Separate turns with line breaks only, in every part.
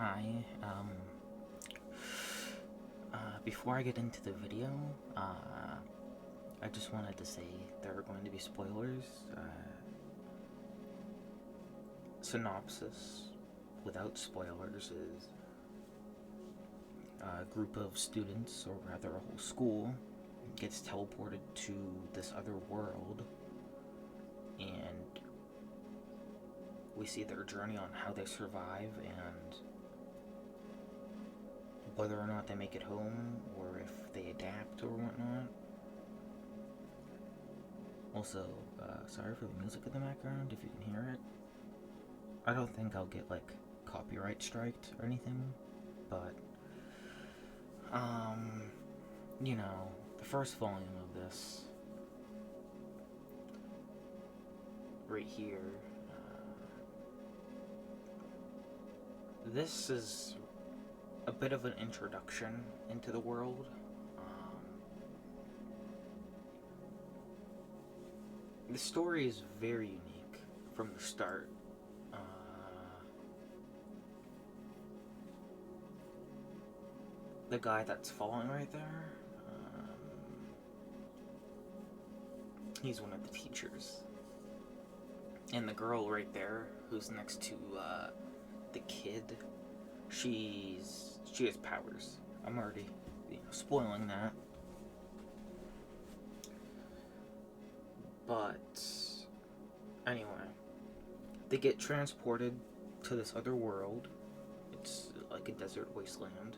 Hi. Before I get into the video, I just wanted to say there are going to be spoilers. Synopsis, without spoilers, is a group of students, or rather a whole school, gets teleported to this other world, and we see their journey on how they survive and whether or not they make it home or if they adapt or whatnot. Also, sorry for the music in the background if you can hear it. I don't think I'll get like copyright striked or anything, but the first volume of this right here, this is a bit of an introduction into the world. The story is very unique from the start. The guy that's falling right there, he's one of the teachers. And the girl right there, who's next to the kid, she has powers. I'm already, spoiling that. But anyway, they get transported to this other world. It's like a desert wasteland.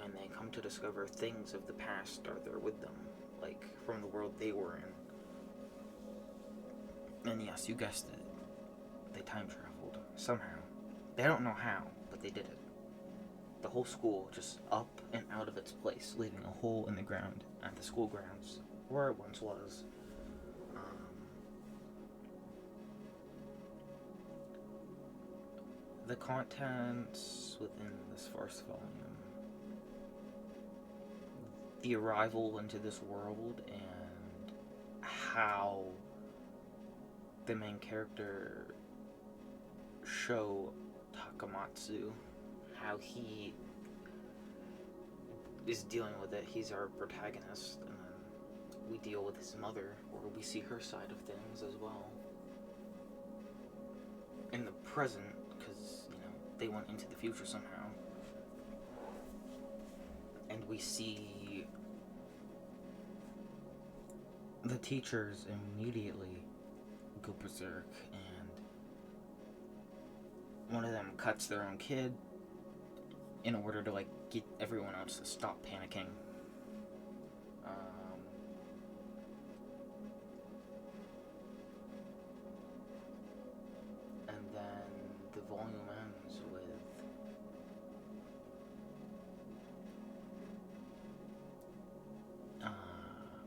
And they come to discover things of the past are there with them, like from the world they were in. And yes, you guessed it, they time traveled somehow. They don't know how, but they did it. The whole school just up and out of its place, leaving a hole in the ground at the school grounds where it once was. The contents within this first volume, the arrival into this world, and how the main character, Sho Takamatsu, how he is dealing with it. He's our protagonist, and then we deal with his mother, where we see her side of things as well. In the present, because, they went into the future somehow. And we see the teachers immediately go berserk, and one of them cuts their own kid in order to get everyone else to stop panicking. And then the volume ends with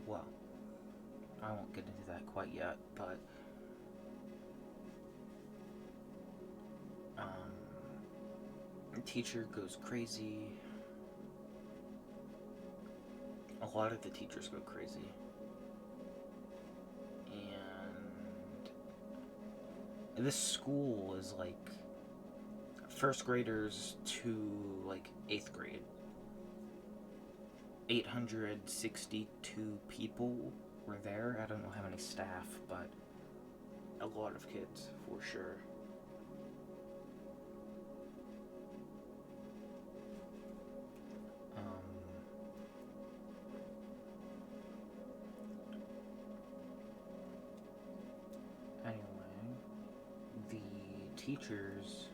well, I won't get into that quite yet, but the teacher goes crazy. A lot of the teachers go crazy. And this school is like first graders to 8th grade. 862 people were there. I don't know how many staff, but a lot of kids for sure. Anyway, the teachers,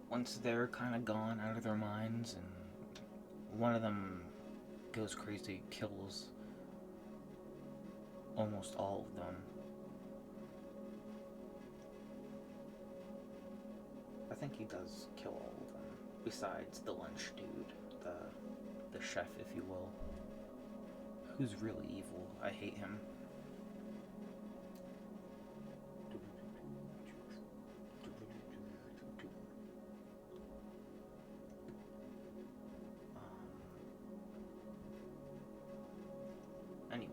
once they're kind of gone out of their minds, and one of them goes crazy, kills almost all of them. I think he does kill all of them, besides the lunch dude, the chef, if you will, who's really evil. I hate him. Anyway,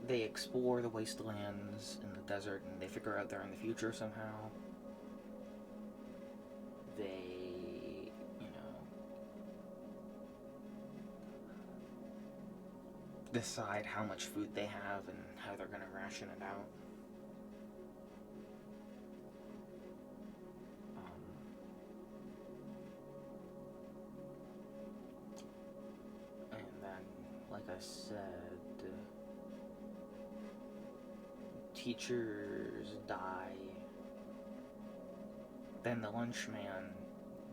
they explore the wastelands in the desert, and they figure out they're in the future somehow. They, decide how much food they have and how they're going to ration it out. And then, like I said, teachers die. Then the lunchman,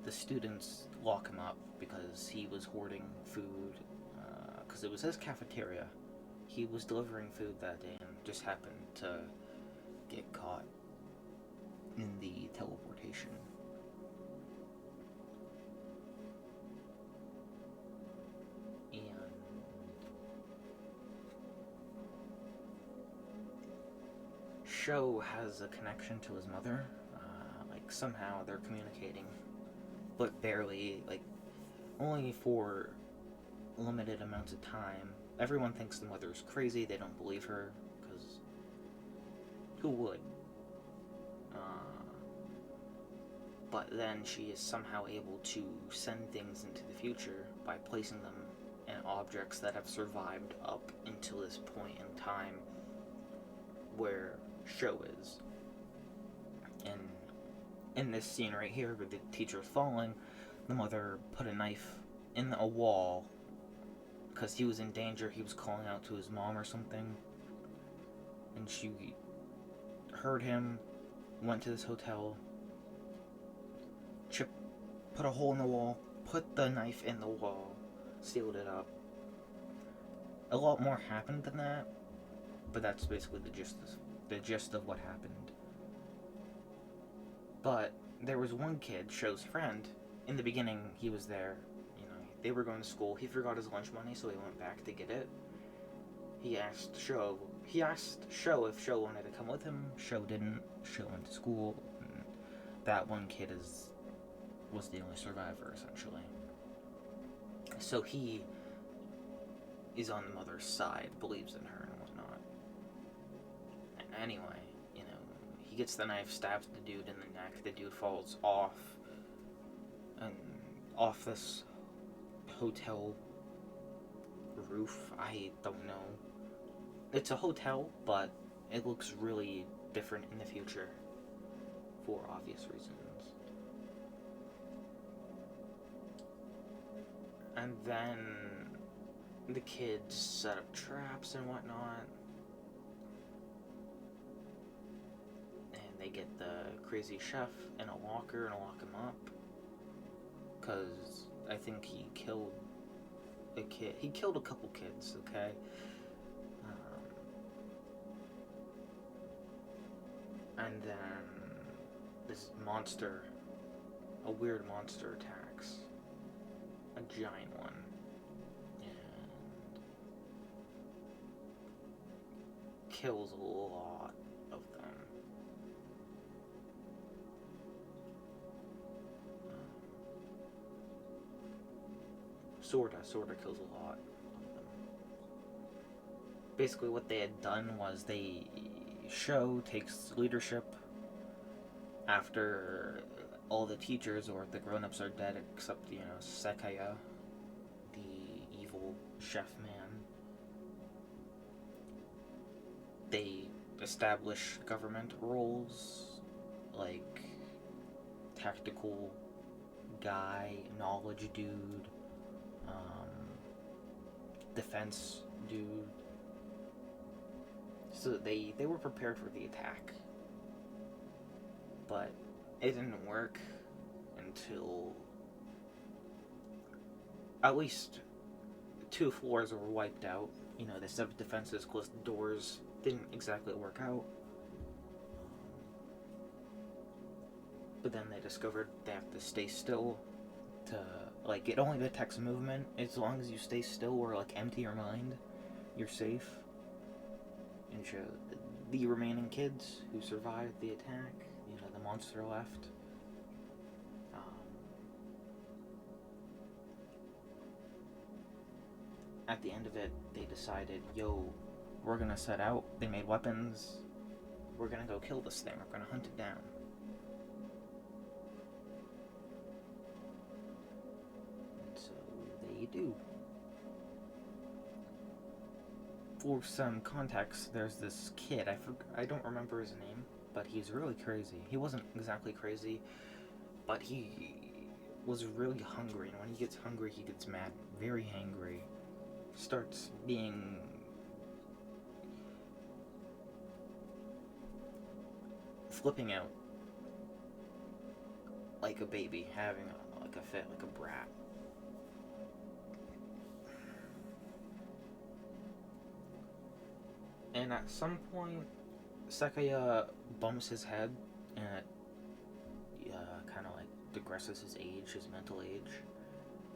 the students lock him up because he was hoarding food, because it was his cafeteria. He was delivering food that day and just happened to get caught in the teleportation. And Sho has a connection to his mother. Somehow they're communicating, but barely, only for limited amounts of time. Everyone thinks the mother is crazy. They don't believe her, because who would? But then she is somehow able to send things into the future by placing them in objects that have survived up until this point in time where Sho is. And in this scene right here, where the teacher's falling, the mother put a knife in a wall because he was in danger. He was calling out to his mom or something, and she heard him, went to this hotel, put a hole in the wall, put the knife in the wall, sealed it up. A lot more happened than that, but that's basically the gist of what happened. But there was one kid, Sho's friend. In the beginning, he was there. They were going to school. He forgot his lunch money, so he went back to get it. He asked Sho if Sho wanted to come with him. Sho didn't. Sho went to school. And that one kid was the only survivor, essentially. So he is on the mother's side, believes in her and whatnot. And anyway, he gets the knife, stabs the dude in the neck. The dude falls off this hotel roof. I don't know. It's a hotel, but it looks really different in the future for obvious reasons. And then the kids set up traps and whatnot. They get the crazy chef in a locker and lock him up, because I think he killed a kid. He killed a couple kids, okay? And then this monster, a weird monster attacks. A giant one. And kills a lot of them. Sorta kills a lot of them. Basically what they had done was Sho takes leadership after all the teachers or the grown-ups are dead except, Sekaya, the evil chef man. They establish government roles, like tactical guy, knowledge dude, defense dude. So they were prepared for the attack. But it didn't work until at least 2 floors were wiped out. They set up defenses, closed the doors. Didn't exactly work out. But then they discovered they have to stay still to, it only detects movement. As long as you stay still or, empty your mind, you're safe. And the remaining kids who survived the attack, the monster left. At the end of it, they decided, we're gonna set out. They made weapons. We're gonna go kill this thing. We're gonna hunt it down. And so they do. For some context, there's this kid. I don't remember his name, but he's really crazy. He wasn't exactly crazy, but he was really hungry. And when he gets hungry, he gets mad, very angry. Starts being flipping out like a baby, having like a fit, like a brat. And at some point, Sekaya bumps his head, and it kind of like digresses his age, his mental age,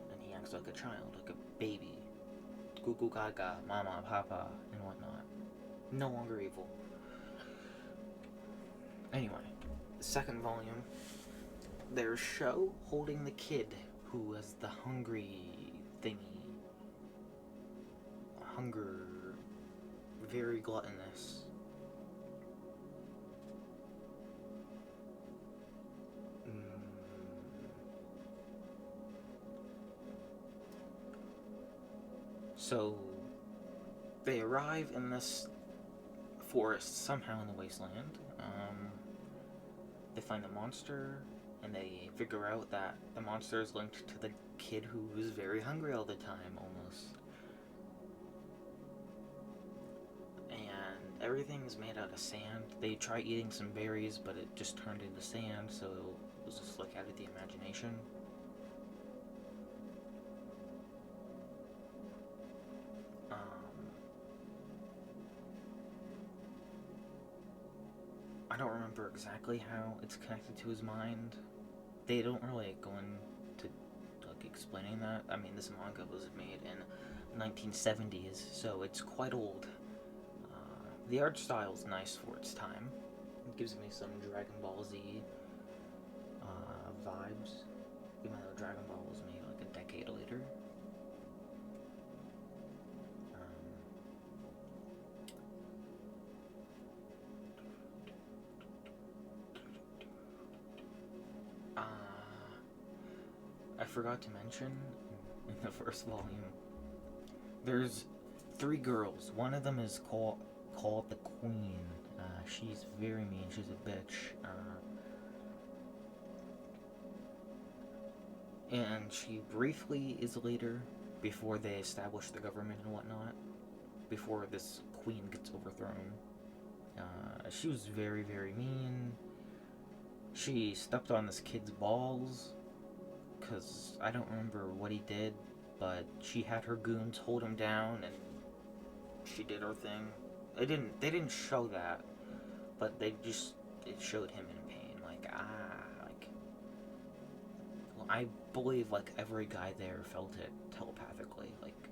and he acts like a child, like a baby. Goo goo gaga, mama, papa, and whatnot. No longer evil. Anyway, second volume, there's Sho holding the kid who has the hungry thingy. Hunger, very gluttonous. So, they arrive in this forest somehow in the wasteland. They find the monster, and they figure out that the monster is linked to the kid who was very hungry all the time, almost. And everything is made out of sand. They try eating some berries, but it just turned into sand, so it was just like out of the imagination. I don't remember exactly how it's connected to his mind. They don't really go into like explaining that. I mean, this manga was made in 1970s, so it's quite old. The art style is nice for its time. It gives me some Dragon Ball Z vibes, even though Dragon Ball was made like a decade later. I forgot to mention in the first volume, there's 3 girls. One of them is called the Queen. She's very mean. She's a bitch. And she briefly is a leader before they establish the government and whatnot. Before this queen gets overthrown. She was very, very mean. She stepped on this kid's balls, because I don't remember what he did, but she had her goons hold him down, and she did her thing. They didn't show that, but it showed him in pain. Well, I believe like every guy there felt it telepathically. Like,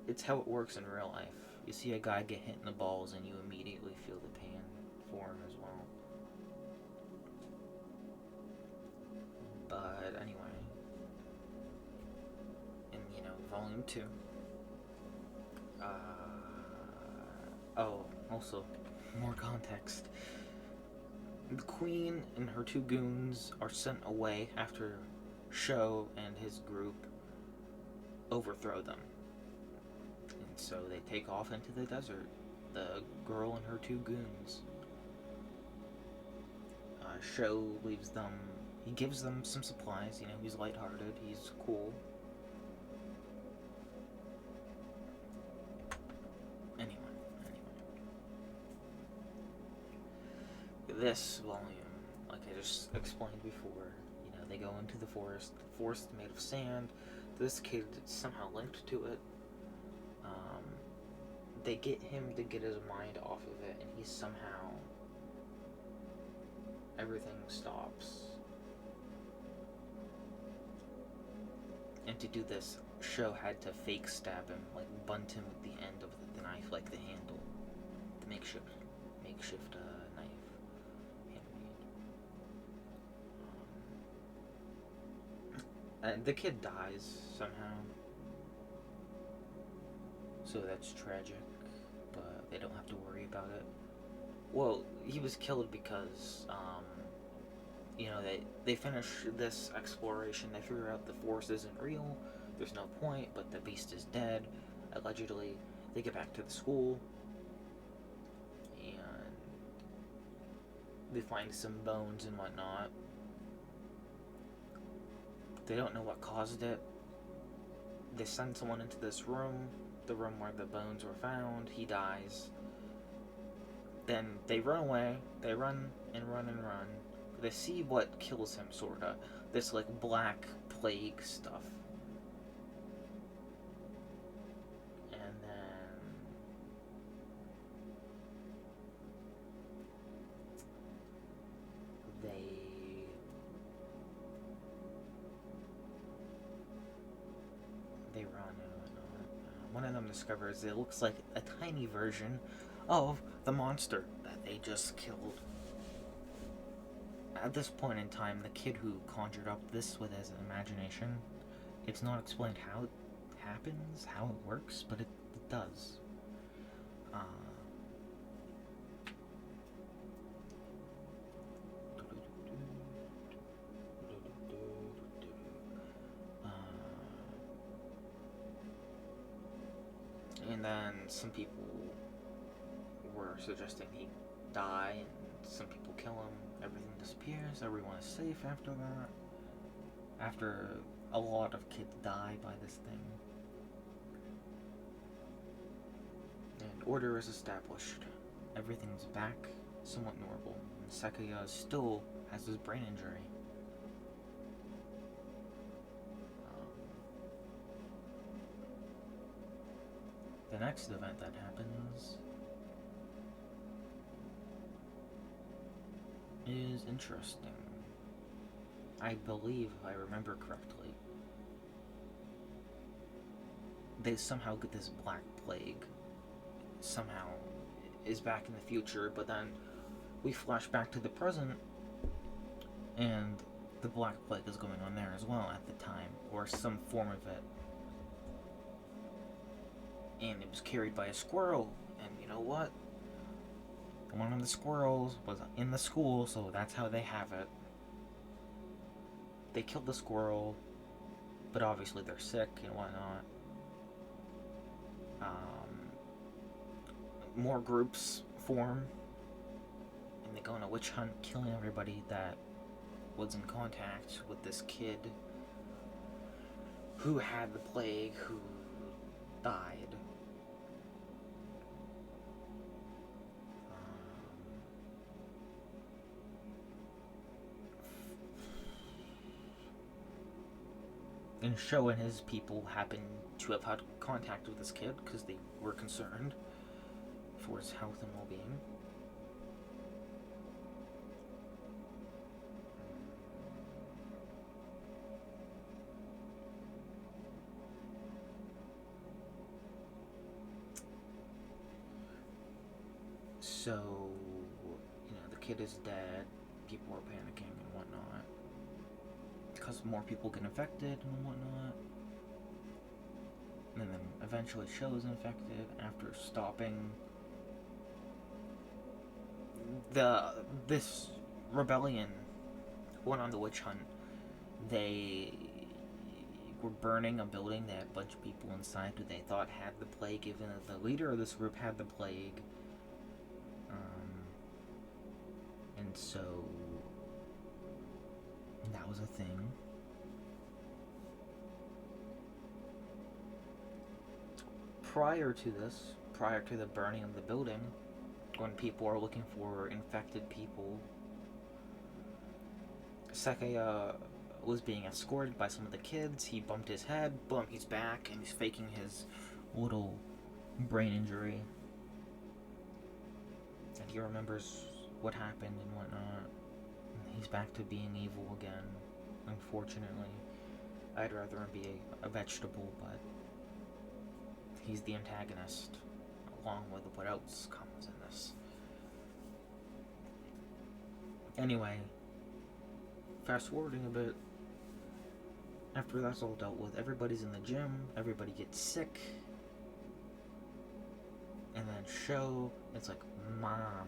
it's how it works in real life. You see a guy get hit in the balls, and you immediately feel the pain for him as well. But anyway, in volume 2. Also, more context. The queen and her 2 goons are sent away after Sho and his group overthrow them. And so they take off into the desert. The girl and her 2 goons. Sho leaves them. He gives them some supplies. He's lighthearted. He's cool. Anyway. This volume, like I just explained before, they go into the forest. The forest is made of sand. This kid is somehow linked to it. They get him to get his mind off of it, and he's somehow... everything stops. And to do this, Sho had to fake stab him, like bunt him with the end of the knife, like the handle. The makeshift knife. Handmade. The kid dies somehow. So that's tragic. they don't have to worry about it. Well, he was killed because, they finish this exploration, they figure out the force isn't real, there's no point, but the beast is dead, allegedly. They get back to the school, and they find some bones and whatnot. They don't know what caused it. They send someone into this room, the room where the bones were found. He dies. Then they run away. They run and run and run. They see what kills him, sorta. This, like, black plague stuff. And then they run and whatnot. One of them discovers it looks like a tiny version of the monster that they just killed. At this point in time, the kid who conjured up this with his imagination, it's not explained how it happens, how it works, but it does. And then some people were suggesting he die, and some people kill him. Everything disappears. Everyone is safe after that. After a lot of kids die by this thing. And order is established. Everything's back somewhat normal. And Sakaya still has his brain injury. The next event that happens is interesting. I believe, if I remember correctly, they somehow get this black plague. Somehow is back in the future, but then we flash back to the present, and the black plague is going on there as well at the time, or some form of it. And it was carried by a squirrel, and you know what? One of the squirrels was in the school, so that's how they have it. They killed the squirrel, but obviously they're sick and whatnot. More groups form, and they go on a witch hunt, killing everybody that was in contact with this kid who had the plague, who died. And Sho and his people happen to have had contact with this kid because they were concerned for his health and well-being. So, the kid is dead, people are panicking and whatnot, because more people get infected and whatnot. And then eventually Sho is infected after stopping this rebellion went on the witch hunt. They were burning a building that had a bunch of people inside who they thought had the plague, even though the leader of this group had the plague. And so that was a thing. Prior to this, prior to the burning of the building, when people are looking for infected people, Sakaya was being escorted by some of the kids. He bumped his head, boom, he's back, and he's faking his little brain injury. And he remembers what happened and whatnot. He's back to being evil again, unfortunately. I'd rather him be a vegetable, but he's the antagonist, along with what else comes in this. Anyway, fast forwarding a bit, after that's all dealt with, everybody's in the gym, everybody gets sick, and then Show, it's like, Mom,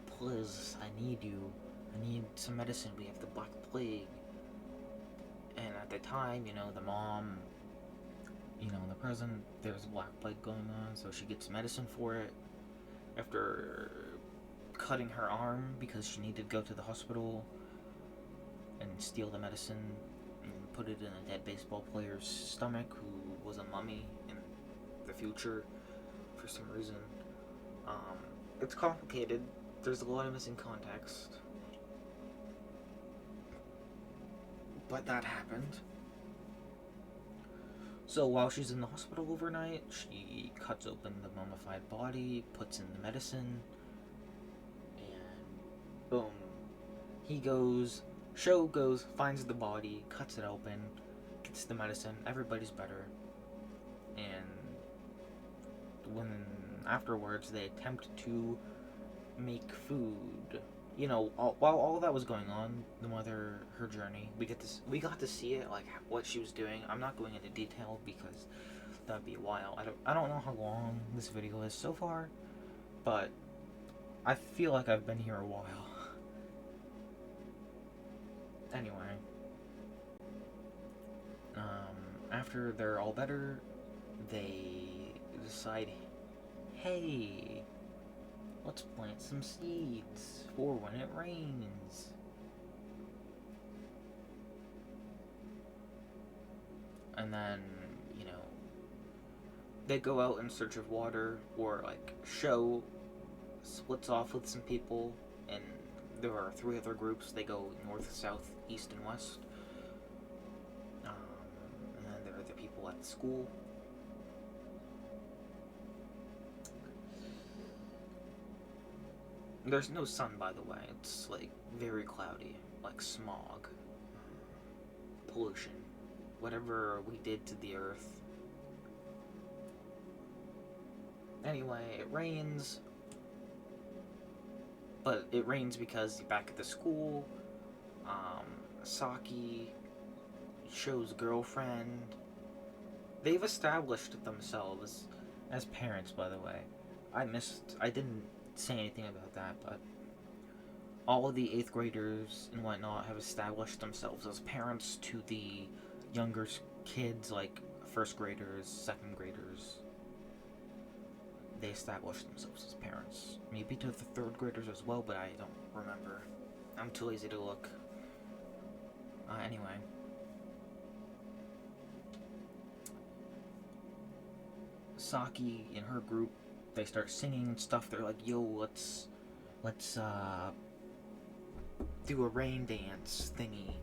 please, I need you. I need some medicine. We have the Black Plague. And at the time, the mom, in the present, there's Black Plague going on, so she gets medicine for it. After cutting her arm because she needed to go to the hospital and steal the medicine and put it in a dead baseball player's stomach who was a mummy in the future for some reason. It's complicated. There's a lot of missing context. But that happened. So while she's in the hospital overnight, she cuts open the mummified body, puts in the medicine, and boom. Sho goes, finds the body, cuts it open, gets the medicine, everybody's better. And when afterwards they attempt to make food, while all that was going on, her journey, we got to see it, like what she was doing. I'm not going into detail because that'd be a while. I don't know how long this video is so far, but I feel like I've been here a while. Anyway, after they're all better, they decide, hey, let's plant some seeds for when it rains. And then, they go out in search of water, or Sho splits off with some people, and there are 3 other groups. They go north, south, east, and west. And then there are the people at the school. There's no sun, by the way. It's very cloudy, like smog, pollution, whatever we did to the earth. Anyway, it rains, but it rains because back at the school, Saki, Sho's girlfriend, they've established themselves as parents, by the way. I didn't say anything about that, but all of the 8th graders and whatnot have established themselves as parents to the younger kids, like 1st graders, 2nd graders. They established themselves as parents. Maybe to the 3rd graders as well, but I don't remember. I'm too lazy to look. Anyway. Saki and her group, they start singing and stuff. They're like, yo, let's do a rain dance thingy.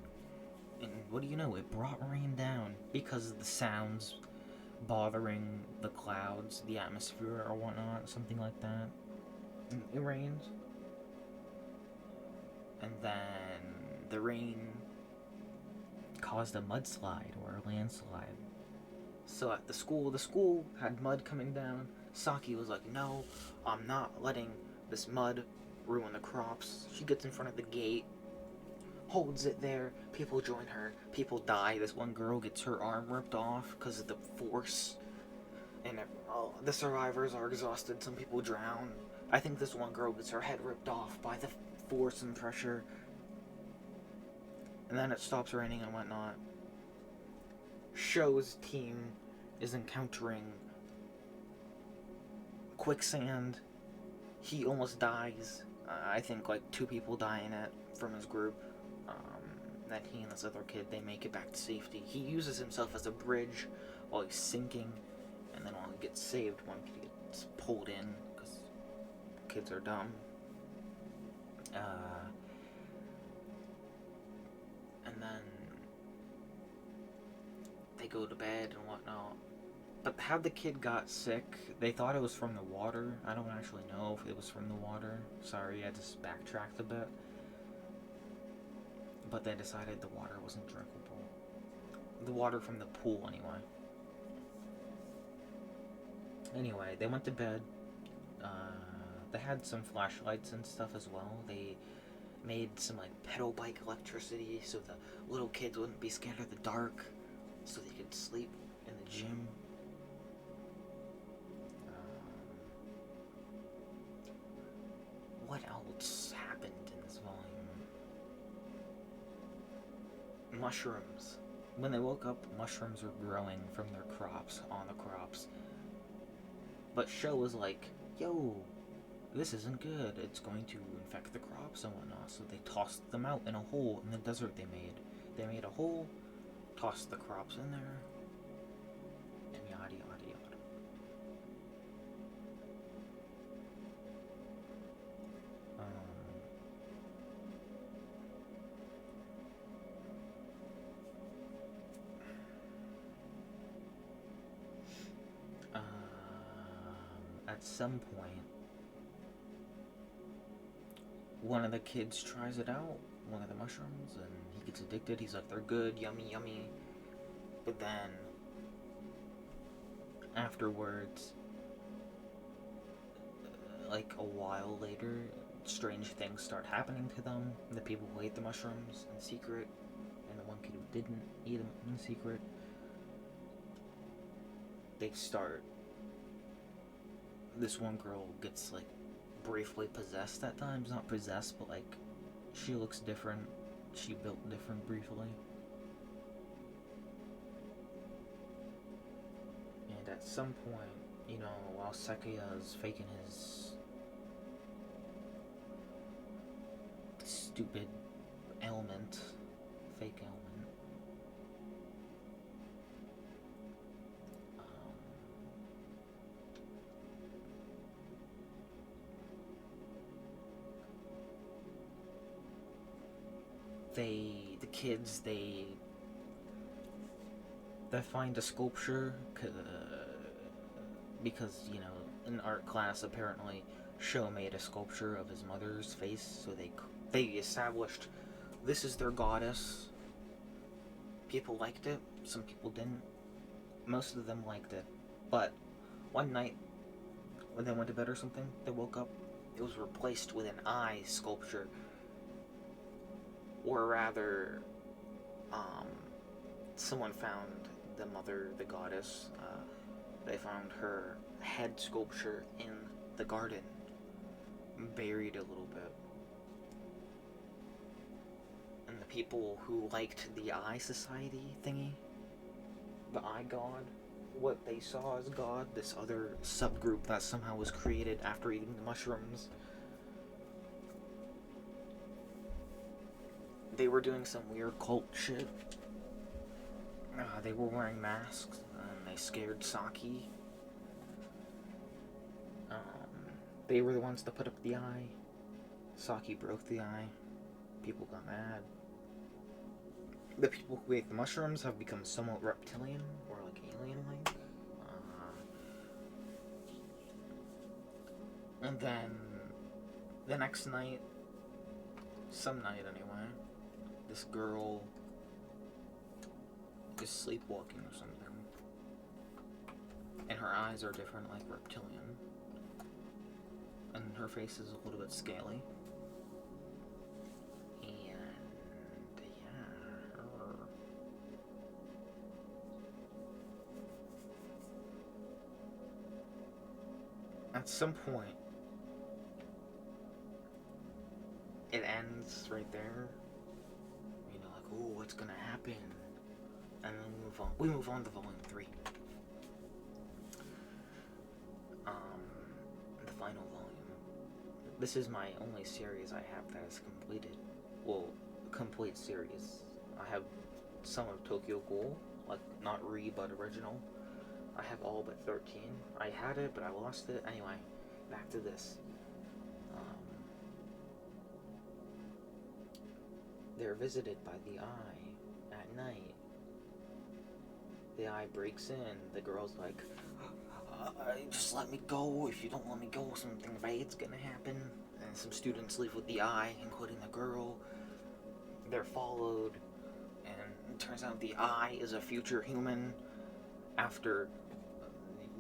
And what do you know? It brought rain down because of the sounds bothering the clouds, the atmosphere, or whatnot, something like that. And it rains. And then the rain caused a mudslide or a landslide. So at the school had mud coming down. Saki was like, no, I'm not letting this mud ruin the crops. She gets in front of the gate, holds it there. People join her. People die. This one girl gets her arm ripped off because of the force. And the survivors are exhausted. Some people drown. I think this one girl gets her head ripped off by the force and pressure. And then it stops raining and whatnot. Sho's team is encountering quicksand. He almost dies. I think 2 people die in it from his group. Then he and this other kid, they make it back to safety. He uses himself as a bridge while he's sinking, and then while he gets saved, one kid gets pulled in because kids are dumb. And then they go to bed and whatnot. But how the kid got sick, they thought it was from the water. I don't actually know if it was from the water. Sorry, I just backtracked a bit. But they decided the water wasn't drinkable. The water from the pool, anyway. Anyway, they went to bed. They had some flashlights and stuff as well. They made some pedal bike electricity so the little kids wouldn't be scared of the dark, so they could sleep in the gym. mushrooms. When they woke up, mushrooms were growing from their crops, on the crops. But Sho was like, yo, this isn't good. It's going to infect the crops and whatnot. So they tossed them out in a hole in the desert they made. They made a hole, tossed the crops in there, and yada yada yada. At some point, one of the kids tries it out, one of the mushrooms, and he gets addicted. He's like, they're good, yummy, yummy. But then, afterwards, like a while later, strange things start happening to them. The people who ate the mushrooms in secret, and the one kid who didn't eat them in secret, they start. This one girl gets like briefly possessed at times. Not possessed, but like she looks different. She built different briefly. And at some point, you know, while Sakaya is faking his stupid ailment, fake ailment, the kids, they find a sculpture, because, you know, in art class, apparently, Sho made a sculpture of his mother's face, so they established this is their goddess. People liked it, some people didn't. Most of them liked it, but one night, when they went to bed or something, they woke up, it was replaced with an eye sculpture. Or rather, someone found the mother, the goddess. They found her head sculpture in the garden, buried a little bit. And the people who liked the Eye Society thingy, the Eye God, what they saw as God, this other subgroup that somehow was created after eating the mushrooms, they were doing some weird cult shit. They were wearing masks, and they scared Saki. They were the ones that put up the eye. Saki broke the eye. People got mad. The people who ate the mushrooms have become somewhat reptilian, or like alien-like. And then, the next night, some night anyway, this girl is sleepwalking or something. And her eyes are different, like reptilian. And her face is a little bit scaly. And, yeah, her. At some point, it ends right there. You know, like, oh, what's gonna happen? And then we move on to volume 3. The final volume. This is my only series I have that is completed. Well, complete series. I have some of Tokyo Ghoul, like not but original. I have all but 13. I had it, but I lost it. Anyway, back to this. They're visited by the Eye at night. The Eye breaks in. The girl's like, just let me go. If you don't let me go, something bad's gonna happen. And some students leave with the Eye, including the girl. They're followed. And it turns out the Eye is a future human. After,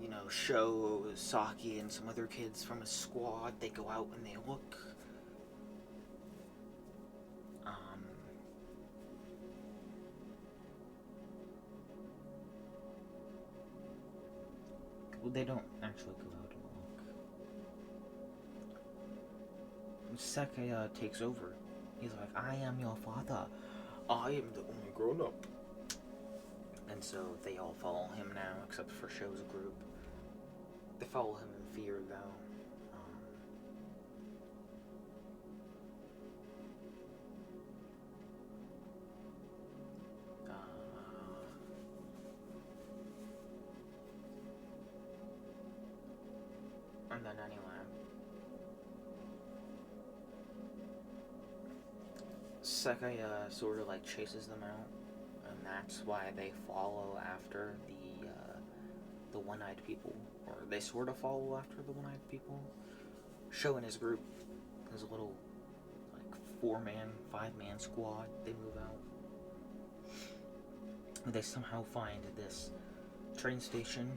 you know, Sho, Saki, and some other kids from his squad, they go out and they look. They don't actually go out and look. Sakaya takes over. He's like, I am your father. I am the only grown-up. And so they all follow him now, except for Sho's group. They follow him in fear, though. And then anyway, Sekai sort of like chases them out, and that's why they follow after the one-eyed people, or they sort of follow after the one-eyed people. Sho and his group, his little like 4-man, 5-man squad, they move out. They somehow find this train station.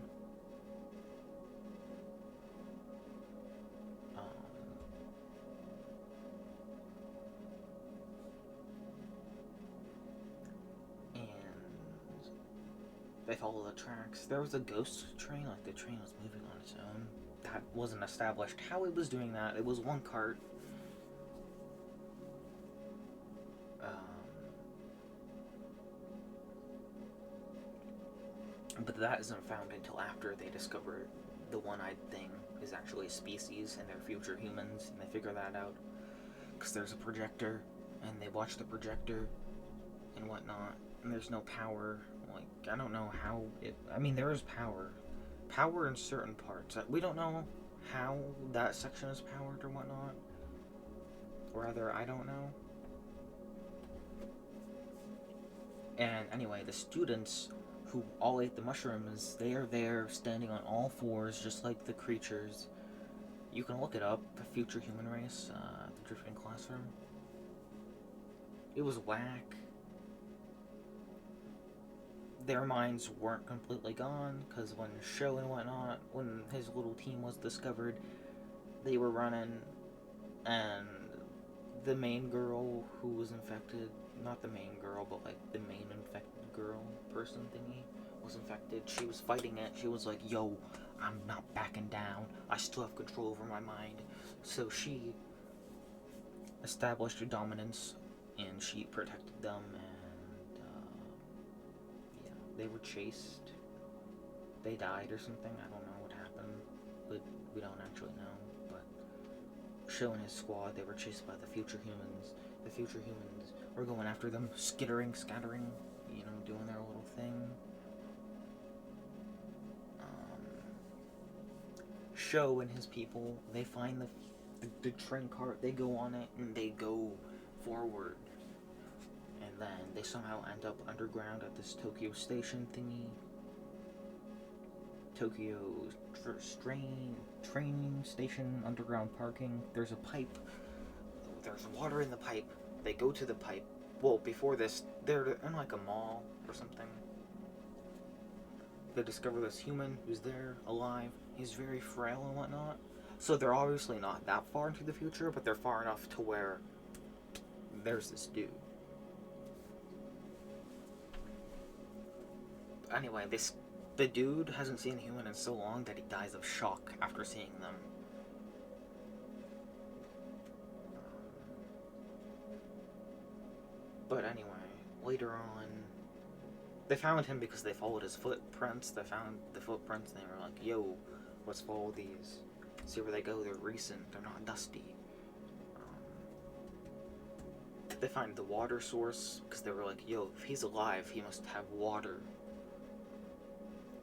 They follow the tracks. There was a ghost train, like the train was moving on its own. That wasn't established how it was doing that. It was one cart. But that isn't found until after they discover the one-eyed thing is actually a species and they're future humans, and they figure that out. Because there's a projector, and they watch the projector and whatnot, and there's no power. Like, I don't know how it... I mean, there is power. Power in certain parts. We don't know how that section is powered or whatnot. Or rather, I don't know. And anyway, the students who all ate the mushrooms, they are there standing on all fours, just like the creatures. You can look it up, the future human race, the Drifting Classroom. It was whack. Their minds weren't completely gone, because when Sho and whatnot, when his little team was discovered, they were running, and the main girl who was infected, not the main girl, but like the main infected girl person thingy was infected. She was fighting it. She was like, yo, I'm not backing down. I still have control over my mind. So she established her dominance, and she protected them, and yeah, they were chased. They died or something. I don't know what happened, but we don't actually know. But Sho and his squad, they were chased by the future humans. The future humans were going after them, skittering, scattering, you know, doing their little thing. Sho and his people, they find the train cart, they go on it, and they go forward. And then they somehow end up underground at this Tokyo station thingy. Tokyo training station, underground parking. There's a pipe. There's water in the pipe. They go to the pipe. Well, before this, they're in like a mall or something. They discover this human who's there, alive. He's very frail and whatnot. So they're obviously not that far into the future, but they're far enough to where there's this dude. Anyway, the dude hasn't seen a human in so long that he dies of shock after seeing them. But anyway, later on, they found him because they followed his footprints. They found the footprints and they were like, yo, let's follow these. See where they go, they're recent, they're not dusty. They find the water source because they were like, yo, if he's alive, he must have water.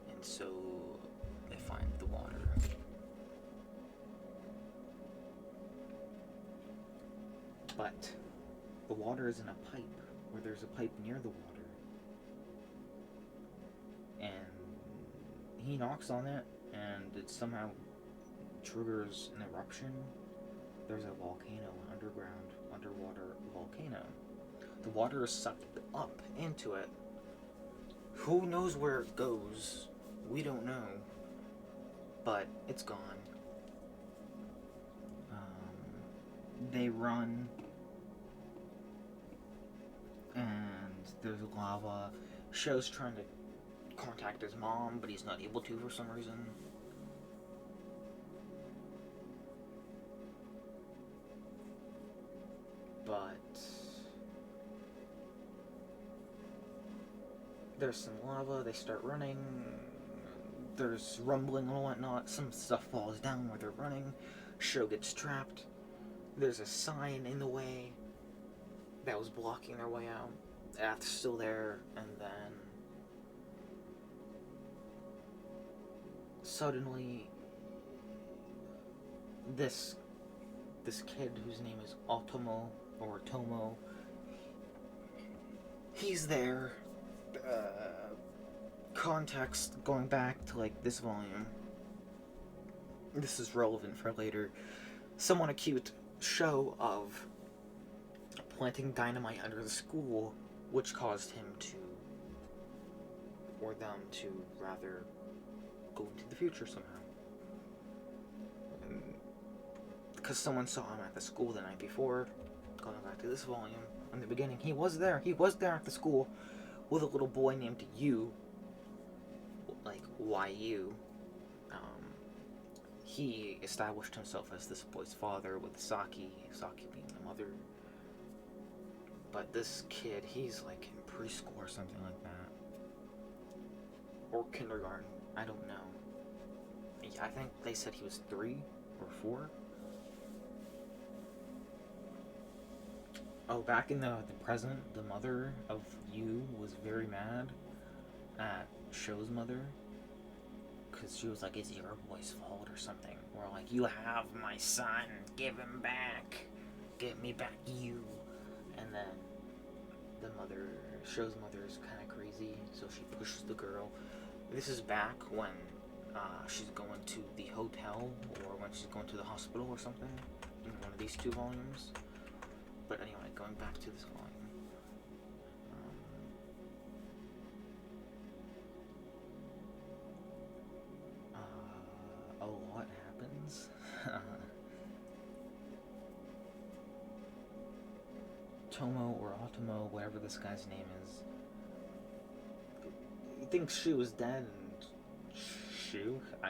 And so they find the water. But the water is in a pipe, where there's a pipe near the water. And he knocks on it, and it somehow triggers an eruption. There's a volcano, an underwater volcano. The water is sucked up into it. Who knows where it goes? We don't know. But it's gone. They run. And there's lava. Sho's trying to contact his mom, but he's not able to for some reason. But There's some lava, they start running, there's rumbling and whatnot, some stuff falls down where they're running, Sho gets trapped, there's a sign in the way that was blocking their way out, that's still there, and then suddenly this kid whose name is Otomo, or Tomo, he's there. Context going back to like this volume. This is relevant for later. Someone accused Sho of planting dynamite under the school, which caused him to, or them to, rather, go into the future somehow. Because someone saw him at the school the night before, going back to this volume, in the beginning, he was there at the school with a little boy named Yu, like YU. He established himself as this boy's father with Saki being the mother. But this kid, he's like in preschool or something like that. Or kindergarten, I don't know. I think they said he was 3 or 4. Oh, back in the present, the mother of Yu was very mad at Sho's mother. Because she was like, it's your boy's fault or something. Or like, you have my son, give him back. Give me back you. And then the mother, Sho's mother, is kind of crazy, so she pushes the girl. This is back when she's going to the hotel, or when she's going to the hospital or something, in one of these 2 volumes. But anyway, going back to this volume. A lot happens. Tomo or Otomo, whatever this guy's name is, he thinks Shu is dead, and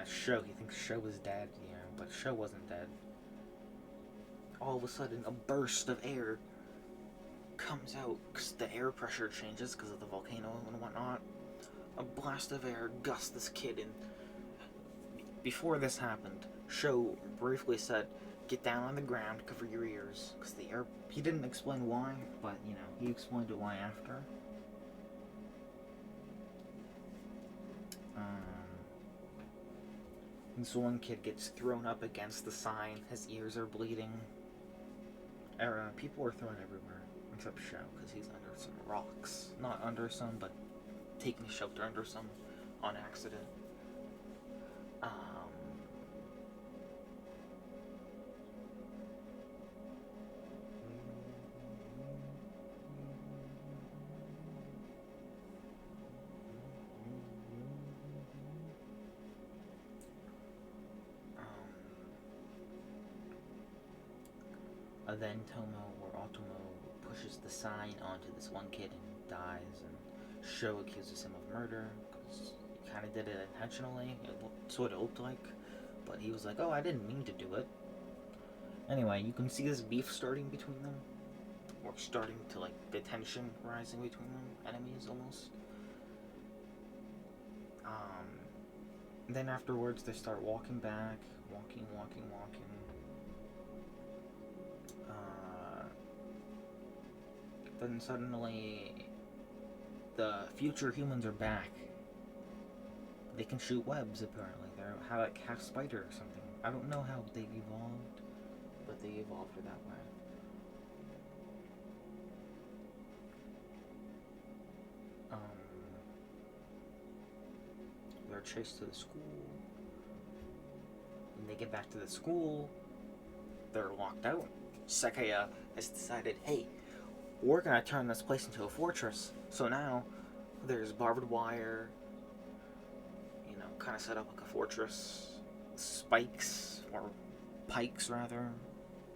Sho, he thinks Sho is dead, yeah, but Sho wasn't dead. All of a sudden, a burst of air comes out, because the air pressure changes because of the volcano and whatnot. A blast of air gusts this kid, and before this happened, Sho briefly said, get down on the ground, cover your ears, because the air, he didn't explain why, but, you know, he explained it why after. And so one kid gets thrown up against the sign, his ears are bleeding. People are thrown everywhere, except Sho, because he's under some rocks. Not under some, but taking shelter under some on accident. Then Tomo or Otomo pushes the sign onto this one kid and dies, and Sho accuses him of murder, because he kind of did it intentionally, that's what it looked like, but he was like, oh, I didn't mean to do it. Anyway, you can see this beef starting between them, or starting to, like, the tension rising between them, enemies almost. Then afterwards they start walking back, walking. Then suddenly, the future humans are back. They can shoot webs, apparently. They're like half spider or something. I don't know how they evolved, but they evolved that way. They're chased to the school. When they get back to the school, they're locked out. Sekaya has decided, hey, we're gonna turn this place into a fortress. So now there's barbed wire, you know, kind of set up like a fortress. Spikes, or pikes rather,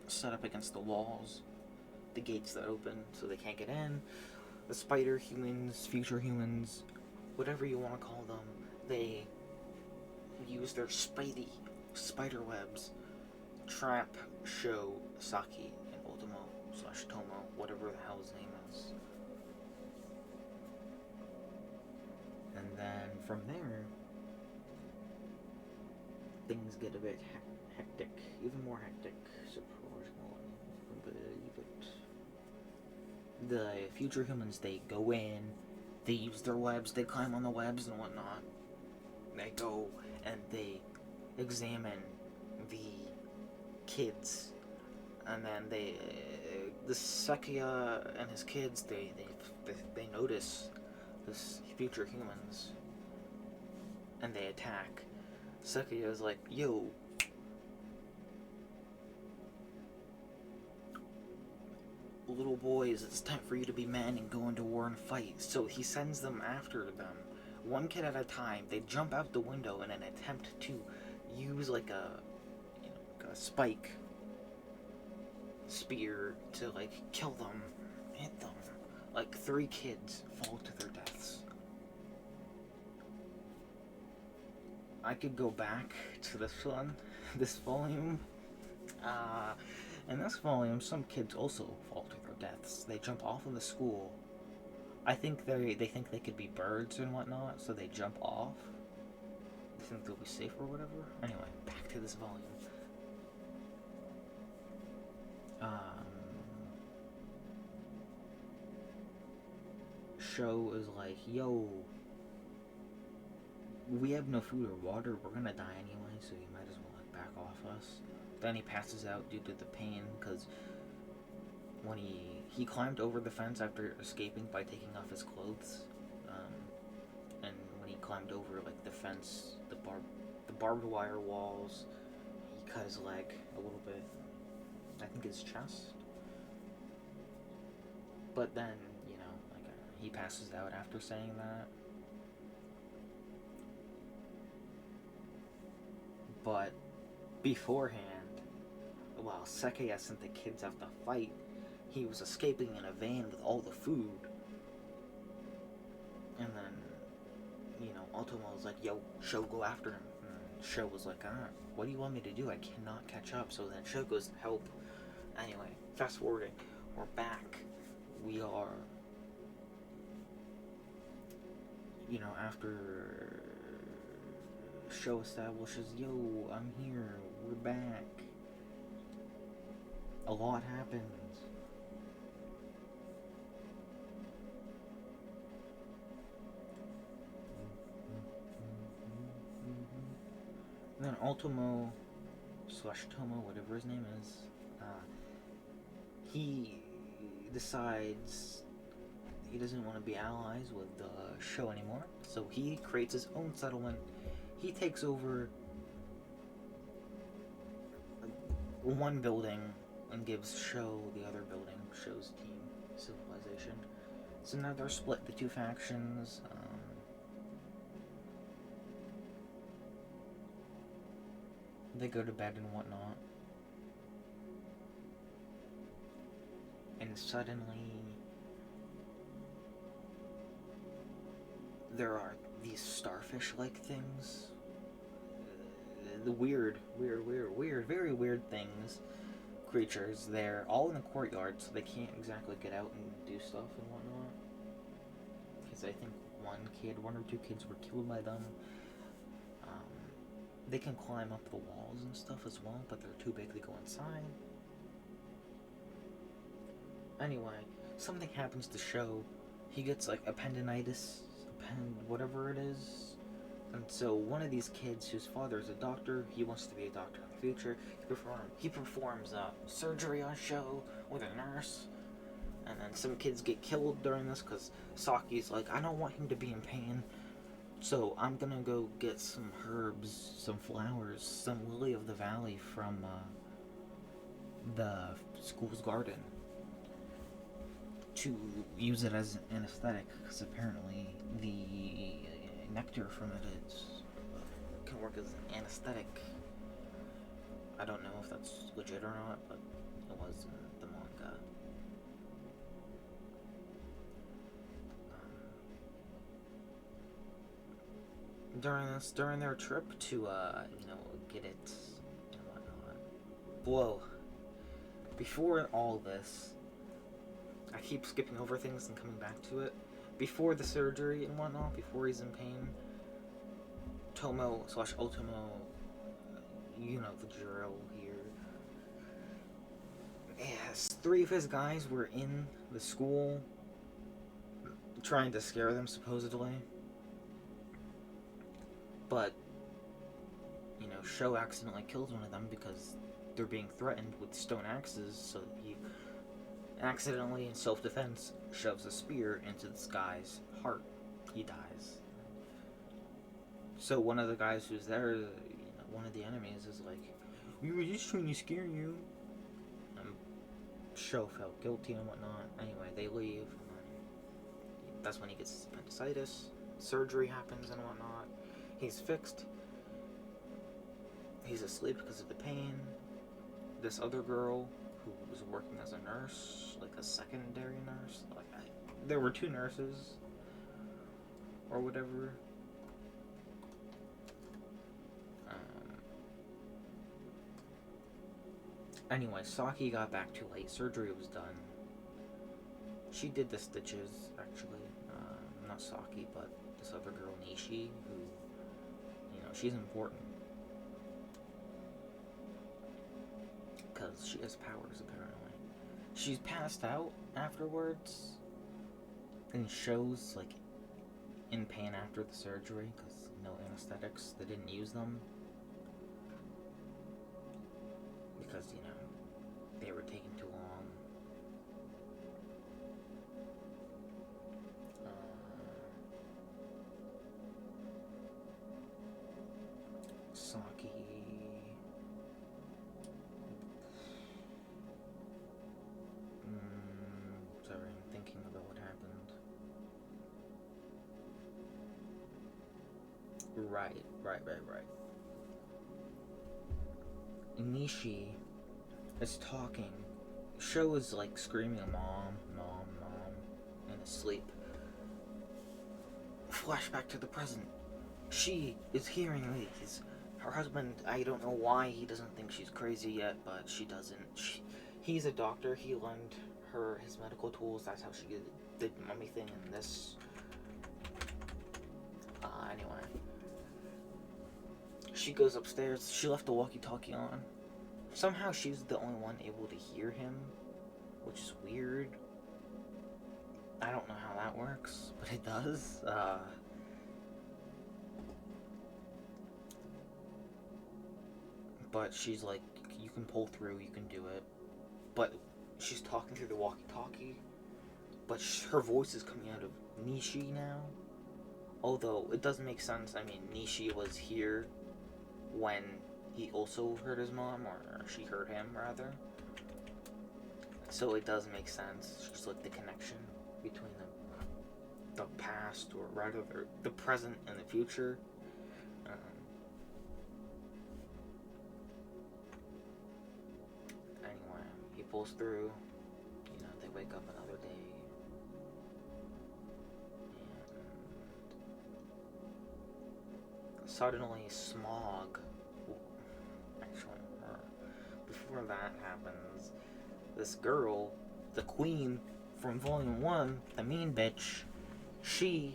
set up against the walls. The gates that open so they can't get in. The spider humans, future humans, whatever you want to call them, they use their spider webs, trap Sho, Saki, and Otomo / Tomo, whatever the hell his name is. then from there, things get a bit hectic, even more hectic, the future humans, they go in, they use their webs, they climb on the webs and whatnot. They go and they examine the kids, and then the Sekia and his kids, they notice this future humans, and they attack. Sekia is like, yo, little boys, it's time for you to be men and go into war and fight. So he sends them after them, one kid at a time. They jump out the window in an attempt to use like a spike spear to like kill them, hit them. Like 3 kids fall to their deaths. I could go back to this one, this volume. In this volume, some kids also fall to their deaths. They jump off of the school. I think they think they could be birds and whatnot, so they jump off. They think they'll be safe or whatever. Anyway, back to this volume. Show is like, yo, we have no food or water, we're gonna die anyway, so you might as well like back off us. Then he passes out due to the pain, because when he climbed over the fence after escaping by taking off his clothes, and when he climbed over like the fence, the barbed wire walls, he cut his leg a little bit, I think his chest. But then, he passes out after saying that. But beforehand, while Sekia sent the kids out to fight, he was escaping in a van with all the food. And then, Ultimo was like, yo, Sho, go after him. And Sho was like, what do you want me to do? I cannot catch up. So then Sho goes to help. Anyway, fast forwarding, we're back. We are, after Sho establishes, yo, I'm here, we're back. A lot happens. And then Ultimo / Tomo, whatever his name is, he decides he doesn't want to be allies with Sho anymore, so he creates his own settlement. He takes over one building and gives Sho the other building, Sho's team, Civilization. So now they're split, the 2 factions. They go to bed and whatnot. And suddenly there are these starfish-like things. The weird, very weird things. Creatures. They're all in the courtyard, so they can't exactly get out and do stuff and whatnot. Because I think 1 or 2 kids were killed by them. They can climb up the walls and stuff as well, but they're too big to go inside. Anyway, something happens to Sho. He gets like appendinitis, whatever it is. And so one of these kids, whose father is a doctor, he wants to be a doctor in the future. He performs surgery on Sho with a nurse. And then some kids get killed during this because Saki's like, I don't want him to be in pain. So I'm gonna go get some herbs, some flowers, some lily of the valley from the school's garden to use it as an anesthetic, because apparently the nectar from it can work as an anesthetic. I don't know if that's legit or not, but it was in the manga. During their trip to get it and whatnot. Whoa. Before all this, I keep skipping over things and coming back to it. before the surgery and whatnot, before he's in pain, Tomo/Ultimo, you know the drill here. Yes, 3 of his guys were in the school trying to scare them, supposedly. But, you know, Sho accidentally kills one of them because they're being threatened with stone axes, so he accidentally, in self-defense, shoves a spear into this guy's heart. He dies. So one of the guys who's there, one of the enemies, is like, "We were just trying to scare you." Sho felt guilty and whatnot. Anyway, they leave. And that's when he gets appendicitis. Surgery happens and whatnot. He's fixed. He's asleep because of the pain. This other girl who was working as a nurse, like a secondary nurse, there were 2 nurses or whatever. Anyway, Saki got back too late. Surgery was done. She did the stitches, actually. Not Saki, but this other girl, Nishi, who, she's important. Because she has powers, apparently. She's passed out afterwards. And shows, in pain after the surgery, because no anesthetics. They didn't use them. Because, they were taking too long. Saki. Sorry, I'm thinking about what happened. Right. Nishi is talking. Sho is screaming, "Mom, mom, mom," in his sleep. Flashback to the present. She is hearing these. Her husband, I don't know why he doesn't think she's crazy yet, but she doesn't. He's a doctor. He lent her his medical tools. That's how she did the mummy thing in this. Anyway. She goes upstairs. She left the walkie-talkie on. Somehow she's the only one able to hear him, which is weird. I don't know how that works, but it does. But she's like, you can pull through, you can do it. But she's talking through the walkie-talkie, but her voice is coming out of Nishi now. Although, it doesn't make sense. I mean, Nishi was here when he also heard his mom, or she heard him, rather. So it does make sense. She's the connection between the past, or rather the present and the future. Anyway, he pulls through. They wake up another day. And suddenly, smog. Actually, before that happens, this girl, the queen from Volume 1, the mean bitch, she's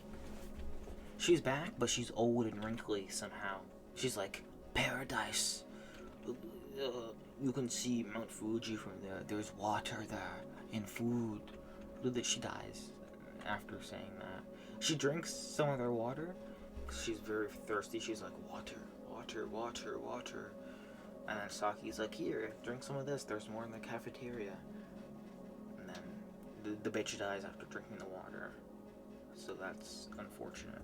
back, but she's old and wrinkly somehow. She's like, "Paradise. You can see Mount Fuji from there. There's water there and food." She dies after saying that. She drinks some of their water because she's very thirsty. She's like, "Water, water, water, water." And then Saki's like, "Here, drink some of this. There's more in the cafeteria." And then the bitch dies after drinking the water. So that's unfortunate.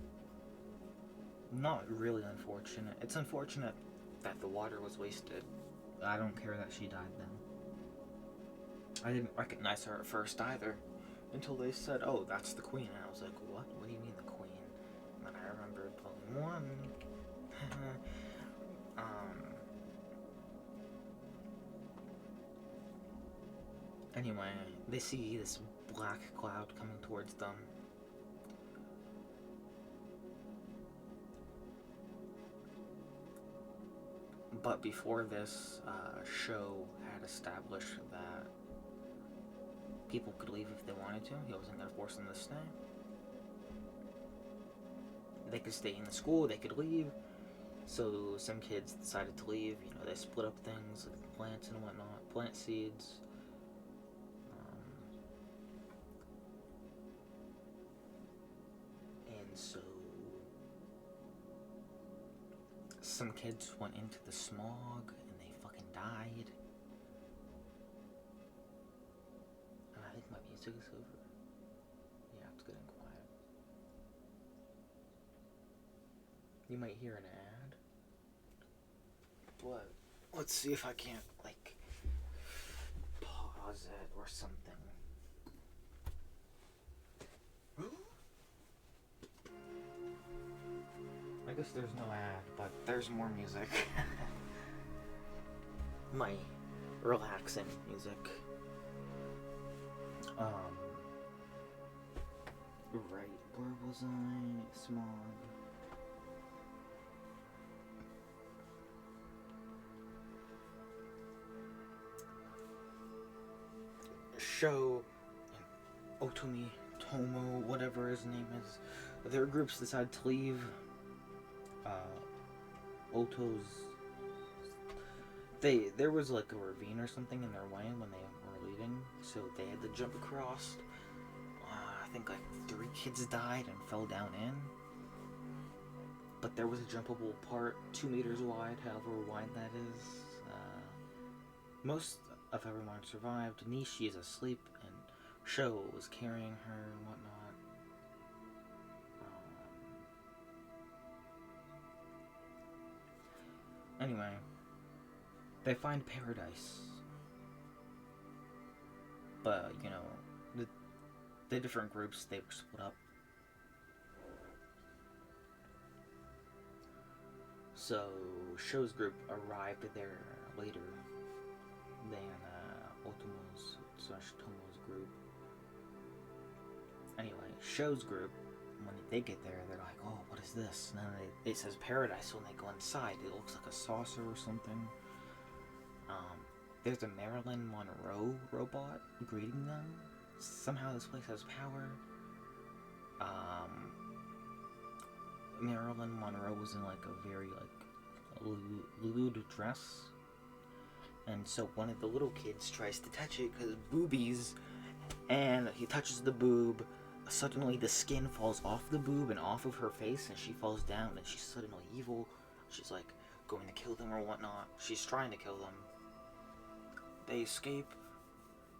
Not really unfortunate. It's unfortunate that the water was wasted. I don't care that she died then. I didn't recognize her at first either, until they said, "Oh, that's the queen." And I was like, "What? What do you mean the queen?" And then I remembered Volume 1. Anyway, they see this black cloud coming towards them. But before this, Sho had established that people could leave if they wanted to. He wasn't going to force them to stay. they could stay in the school, they could leave. So some kids decided to leave. You know, they split up things like plants and whatnot, plant seeds. And so some kids went into the smog and they fucking died. And I think my music is over. Yeah, it's getting quiet. You might hear an ad. But let's see if I can't, like, pause it or something. I guess there's no ad, but there's more music. My relaxing music. Right, where was I? Smog. Show Otomi, Tomo, whatever his name is. Their groups decide to leave. There was like a ravine or something in their way when they were leaving, so they had to jump across. I think like 3 kids died and fell down in. But there was a jumpable part 2 meters wide, however wide that is. Most of everyone survived. Nishi is asleep, and Sho was carrying her and whatnot. Anyway, they find paradise. But, you know, the different groups, they were split up. So, Sho's group arrived there later than Otomo's / Tomo's group. Anyway, Sho's group, when they get there, they're like, oh, what is this? And then it says paradise when they go inside. It looks like a saucer or something. There's a Marilyn Monroe robot greeting them. Somehow this place has power. Marilyn Monroe was in like a very like lewd dress. And so one of the little kids tries to touch it because boobies. And he touches the boob. Suddenly the skin falls off the boob and off of her face, and she falls down, and she's suddenly evil. She's like going to kill them or whatnot. She's trying to kill them. They escape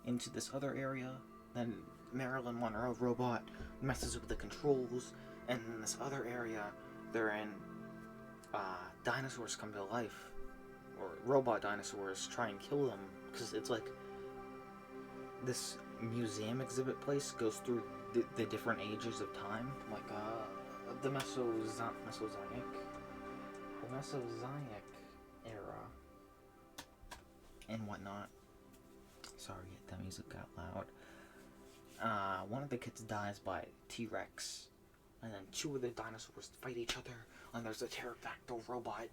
into this other area. Then Marilyn Monroe robot messes with the controls, and in this other area they're in, dinosaurs come to life, or robot dinosaurs try and kill them, because it's like this museum exhibit place goes through the different ages of time, like the Mesozoic era and whatnot. Sorry, that music got loud. One of the kids dies by T-Rex, and then 2 of the dinosaurs fight each other, and there's a pterodactyl robot.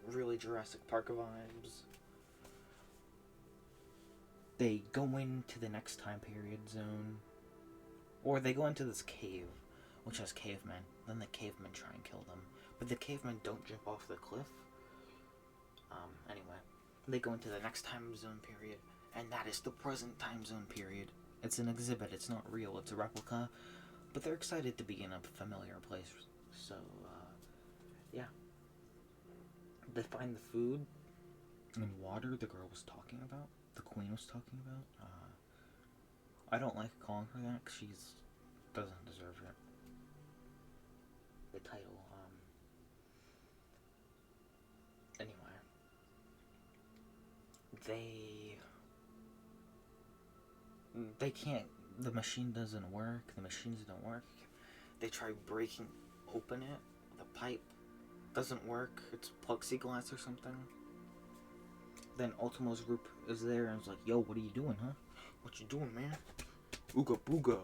Really Jurassic Park vibes. They go into the next time period zone, or they go into this cave, which has cavemen. Then the cavemen try and kill them, but the cavemen don't jump off the cliff. Anyway, they go into the next time zone period, and that is the present time zone period. It's an exhibit, it's not real, it's a replica, but they're excited to be in a familiar place, so, yeah. They find the food and water the girl was talking about, the queen was talking about. I don't like calling her that, because she doesn't deserve it. The title, anyway. They can't, the machine doesn't work, the machines don't work. They try breaking open it, the pipe doesn't work, it's plexiglass or something. Then Ultimo's group is there and is like, yo, what are you doing, huh? What you doing, man? Ooga booga.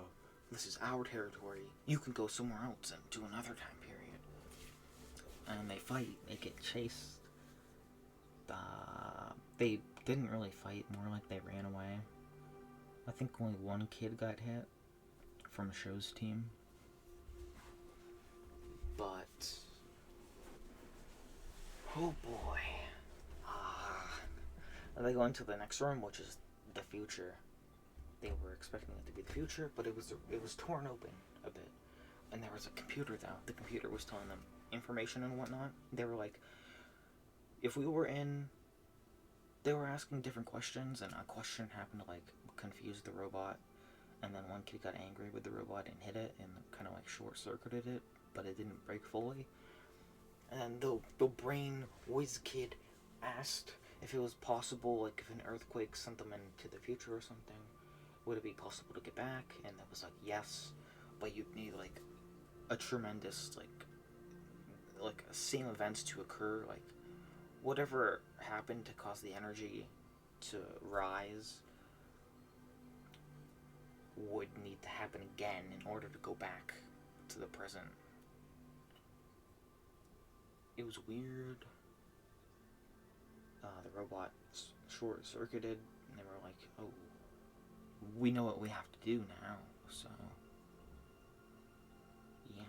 This is our territory. You can go somewhere else and do another time period. And they fight, they get chased. They didn't really fight, more like they ran away. I think only one kid got hit from Sho's team. But oh boy. And they go into the next room, which is the future. They were expecting it to be the future, but it was torn open a bit. And there was a computer though. The computer was telling them information and whatnot. They were like, if we were in, they were asking different questions, and a question happened to like confuse the robot, and then one kid got angry with the robot and hit it, and kind of like short-circuited it, but it didn't break fully. And the brain whiz kid asked if it was possible, like if an earthquake sent them into the future or something, would it be possible to get back? And it was like, yes, but you'd need like a tremendous like same events to occur, like whatever happened to cause the energy to rise would need to happen again in order to go back to the present. It was weird. The robot short-circuited, and they were like, oh, we know what we have to do now, so yeah.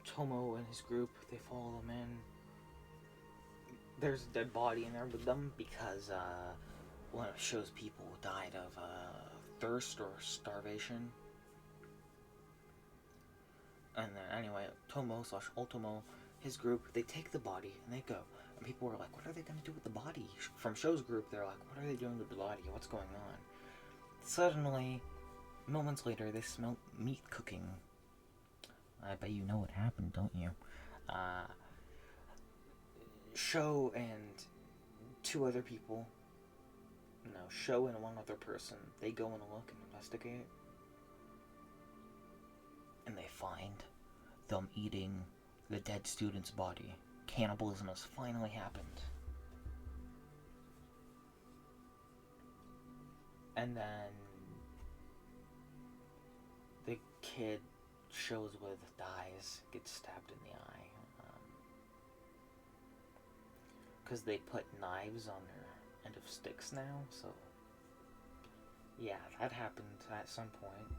Tomo and his group, they follow them in. There's a dead body in there with them because one of Sho's people died of thirst or starvation. And then anyway, Tomo/Ultimo, his group, they take the body and they go. And people were like, what are they going to do with the body? From Sho's group, they're like, what are they doing with the body? What's going on? Suddenly, moments later, they smell meat cooking. I bet you know what happened, don't you? Sho and two other people, no, Sho and one other person, they go and look and investigate. And they find them eating the dead student's body. Cannibalism has finally happened. And then the kid Sho's with dies, gets stabbed in the eye. Because they put knives on their end of sticks now, so yeah, that happened at some point.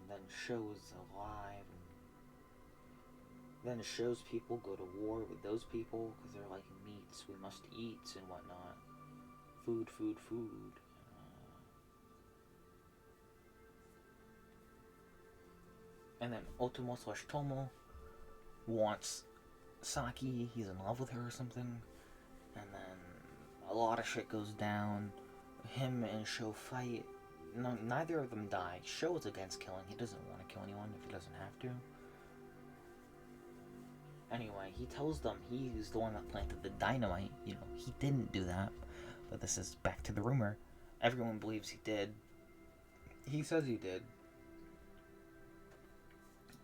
Then Sho's alive. Then Sho's people go to war with those people because they're like, meats, we must eat and whatnot. Food. And then Ultimo/Tomo wants Saki, he's in love with her or something. And then a lot of shit goes down. Him and Sho fight. No, neither of them die. Sho is against killing. He doesn't want to kill anyone if he doesn't have to. Anyway, he tells them he's the one that planted the dynamite. You know, he didn't do that. But this is back to the rumor. Everyone believes he did. He says he did.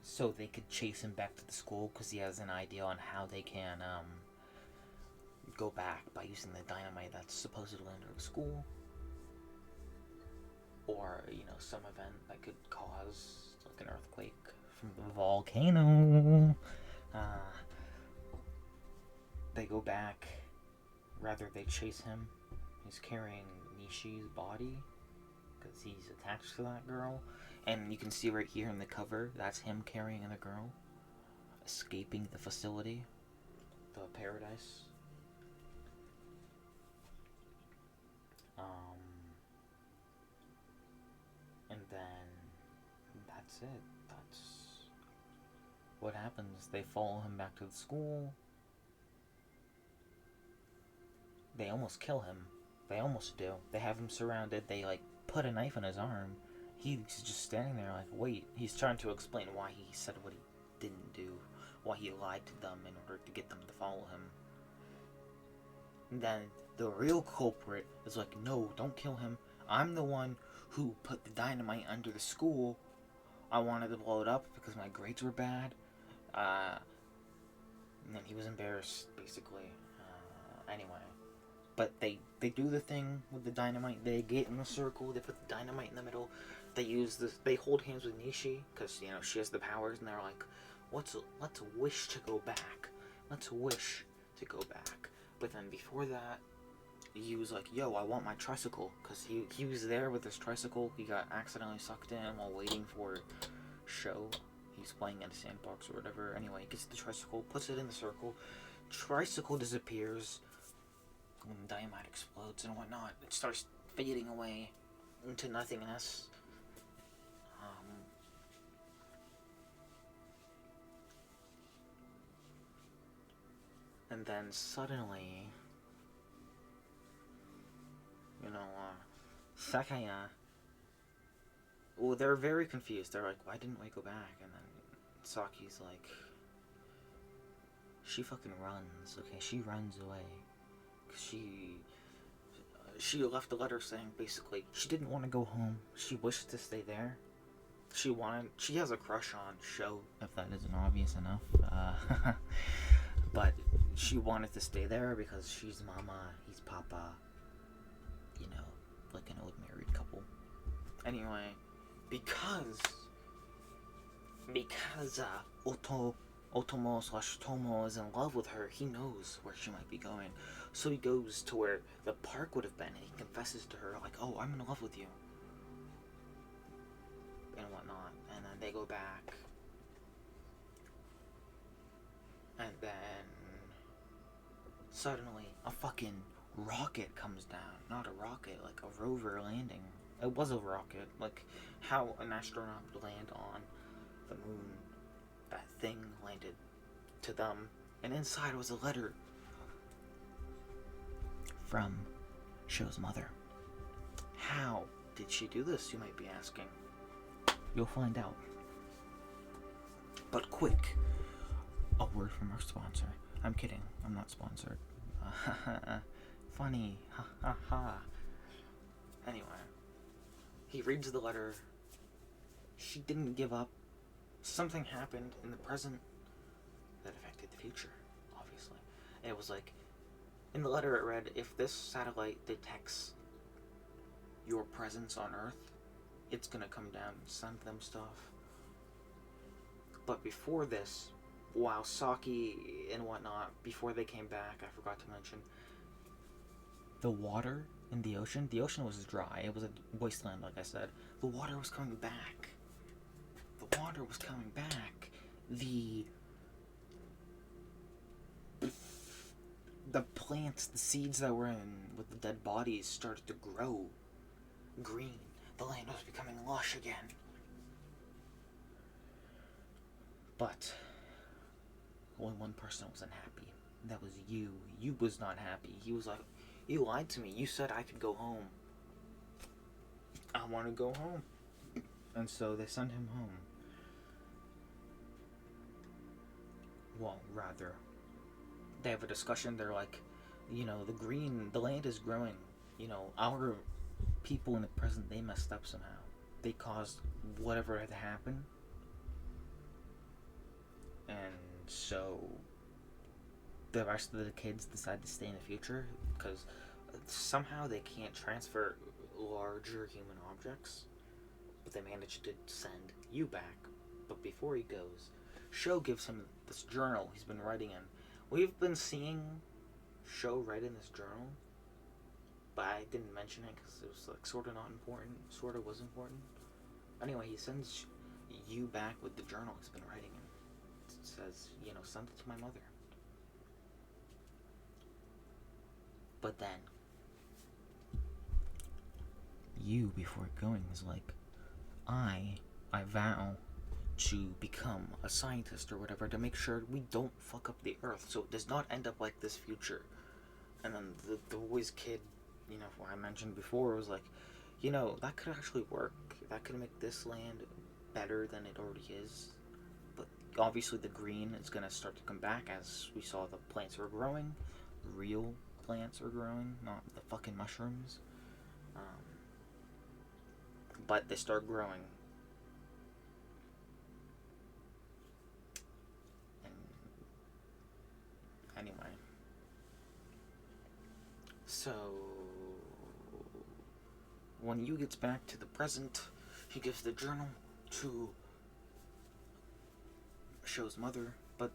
So they could chase him back to the school because he has an idea on how they can go back by using the dynamite that's supposedly under the school. Or, you know, some event that could cause like an earthquake from the volcano. They go back. Rather, they chase him. He's carrying Nishi's body because he's attached to that girl. And you can see right here in the cover, that's him carrying the girl, escaping the facility, the paradise. And then that's it. That's what happens. They follow him back to the school. They almost kill him. They almost do. They have him surrounded. They like put a knife in his arm. He's just standing there like, wait. He's trying to explain why he said what he didn't do. Why he lied to them in order to get them to follow him. And then the real culprit is like, no, don't kill him. I'm the one who put the dynamite under the school. I wanted to blow it up because my grades were bad. And then he was embarrassed, basically. Anyway. But they do the thing with the dynamite. They get in the circle. They put the dynamite in the middle. They hold hands with Nishi because she has the powers, and they're like, let's wish to go back. Let's wish to go back. But then before that, he was like, yo, I want my tricycle, because he was there with his tricycle. He got accidentally sucked in while waiting for Sho. He's playing in a sandbox or whatever. Anyway, he gets the tricycle, puts it in the circle. Tricycle disappears. When dynamite explodes and whatnot, it starts fading away into nothingness. And then suddenly, Sakaya, well, they're very confused. They're like, why didn't we go back? And then Saki's like, she fucking runs, okay? She runs away. She left a letter saying, basically, she didn't want to go home. She wished to stay there. She has a crush on Sho, if that isn't obvious enough. But she wanted to stay there because she's mama, he's papa. Like an old married couple. Anyway, because Otomo/Tomo is in love with her, he knows where she might be going. So he goes to where the park would have been, and he confesses to her, like, oh, I'm in love with you. And whatnot. And then they go back. And then suddenly a fucking rocket comes down. Not a rocket, like a rover landing. It was a rocket, like how an astronaut would land on the moon. That thing landed to them, and inside was a letter from Sho's mother. How did she do this, you might be asking? You'll find out. But quick, a word from our sponsor. I'm kidding, I'm not sponsored. Funny, ha ha ha. Anyway, he reads the letter. She didn't give up. Something happened in the present that affected the future, obviously. And it was like, in the letter it read, if this satellite detects your presence on Earth, it's gonna come down and send them stuff. But before this, while Saki and whatnot, before they came back, I forgot to mention, the water in the ocean was dry. It was a wasteland, like I said. The water was coming back. The water was coming back. The plants, the seeds that were in with the dead bodies started to grow green. The land was becoming lush again. But only one person was unhappy. That was you. You was not happy. He was like, you lied to me. You said I could go home. I want to go home. And so they sent him home. Well, rather, they have a discussion. They're like, the land is growing. Our people in the present, they messed up somehow. They caused whatever had happened. And so the rest of the kids decide to stay in the future because somehow they can't transfer larger human objects, but they manage to send you back. But before he goes, Sho gives him this journal he's been writing in. We've been seeing Sho write in this journal, but I didn't mention it because it was like sort of not important, sort of was important. Anyway, he sends you back with the journal he's been writing in. It says, send it to my mother. But then, you, before going, is like, I vow to become a scientist or whatever to make sure we don't fuck up the Earth so it does not end up like this future. And then the boy's kid, what I mentioned before, was like, that could actually work. That could make this land better than it already is. But obviously the green is going to start to come back as we saw the plants were growing. Real plants are growing, not the fucking mushrooms. But they start growing. And anyway. So when Yu gets back to the present, he gives the journal to Show's mother, but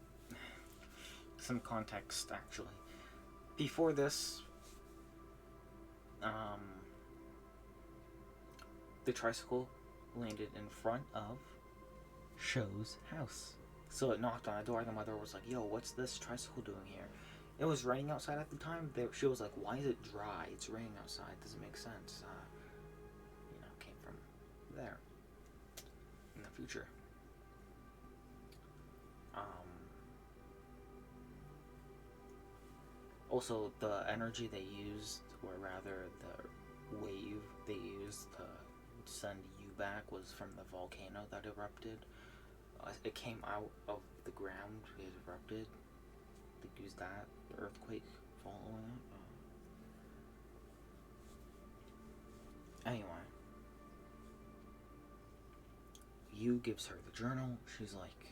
some context actually. Before this, the tricycle landed in front of Show's house. So it knocked on the door, and the mother was like, "Yo, what's this tricycle doing here?" It was raining outside at the time. She was like, "Why is it dry? It's raining outside. Doesn't make sense." Came from there in the future. Also, the energy they used, or rather the wave they used to send you back, was from the volcano that erupted. It came out of the ground, it erupted. They used that, the earthquake following it. Anyway, Yu gives her the journal. She's like,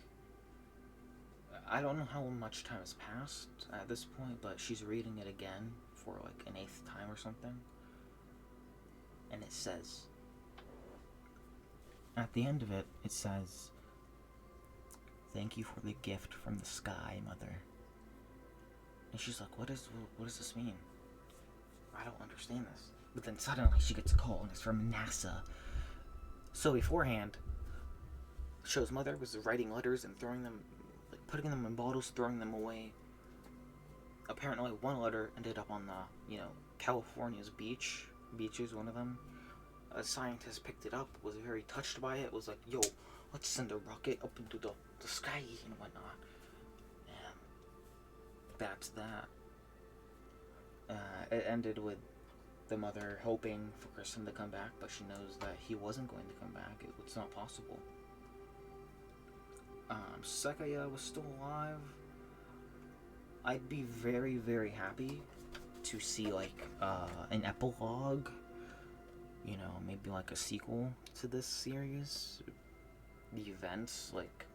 I don't know how much time has passed at this point, but she's reading it again for like an 8th time or something. And it says, at the end of it, it says, "Thank you for the gift from the sky, Mother." And she's like, what does this mean? I don't understand this. But then suddenly she gets a call, and it's from NASA. So beforehand, Show's mother was writing letters and throwing them, like putting them in bottles, throwing them away. Apparently one letter ended up on the, California's beaches, one of them. A scientist picked it up, was very touched by it, was like, "Yo, let's send a rocket up into the sky and whatnot." And that's that. It ended with the mother hoping for Kristen to come back, but she knows that he wasn't going to come back. It's not possible. Sekaya was still alive. I'd be very, very happy to see like an epilogue. Maybe like a sequel to this series. The events, like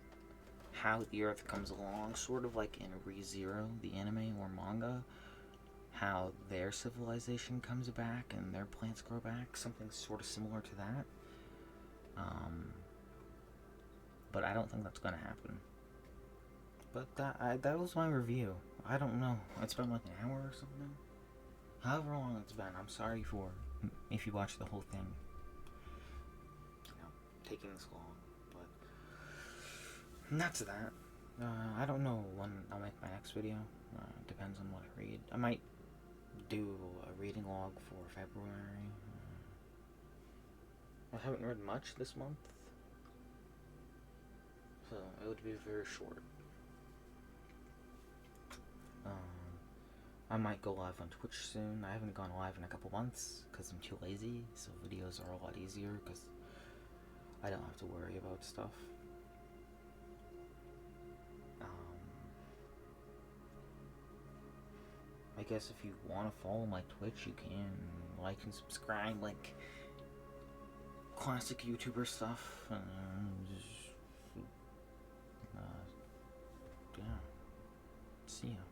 how the Earth comes along, sort of like in ReZero, the anime or manga. How their civilization comes back and their plants grow back, something sort of similar to that. But I don't think that's gonna happen. But that was my review. I don't know. It's been like an hour or something. However long it's been. I'm sorry for if you watch the whole thing. Taking this long, but that's that. I don't know when I'll make my next video. Depends on what I read. I might do a reading log for February. I haven't read much this month, so it would be very short. I might go live on Twitch soon. I haven't gone live in a couple months because I'm too lazy, so videos are a lot easier because I don't have to worry about stuff. I guess if you want to follow my Twitch, you can like and subscribe, like classic YouTuber stuff. Yeah. See ya.